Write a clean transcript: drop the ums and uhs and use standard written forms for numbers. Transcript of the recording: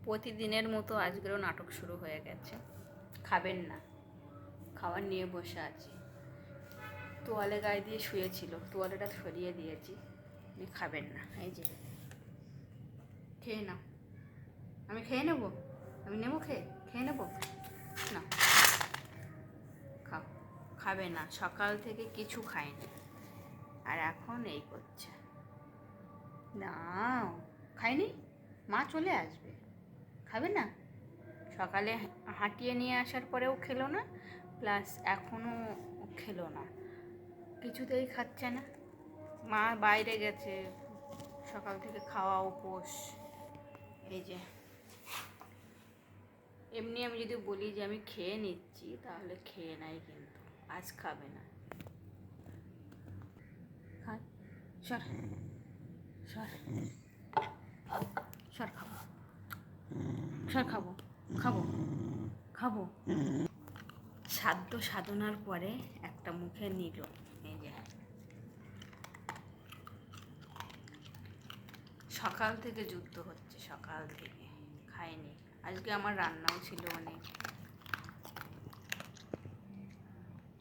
প্রতিদিনের মতো আজকেরও নাটক শুরু হয়ে গেছে। খাবেন না, খাবার নিয়ে বসে আছি। তোয়ালে গায়ে দিয়ে শুয়েছিল, তোয়ালেটা সরিয়ে দিয়েছি। খাবেন না, এই যে খেয়ে নাও। আমি খেয়ে নেবো, আমি নেবো, খেয়ে নেবো না। খাও, খাবে না, সকাল থেকে কিছু খায়নি আর এখন এই করছে। না, খাইনি, মা চলে আসবে, খাবে না। সকালে হাঁটিয়ে নিয়ে আসার পরেও খেলো না, প্লাস এখনও খেলো না, কিছুতেই খাচ্ছে না। মা বাইরে গেছে, সকাল থেকে খাওয়া উপোস। এই যে এমনি আমি যদি বলি যে আমি খেয়ে নিচ্ছি তাহলে খেয়ে নাই, কিন্তু আজ খাবে না। সর সর সর, খাবো, সর, খাবো খাবো খাবো। সাধ্য সাধনার পরে একটা মুখে নিল। এই যে সকাল থেকে যুদ্ধ হচ্ছে, সকাল থেকে খায়নি। আজকে আমার রান্নাও ছিল অনেক।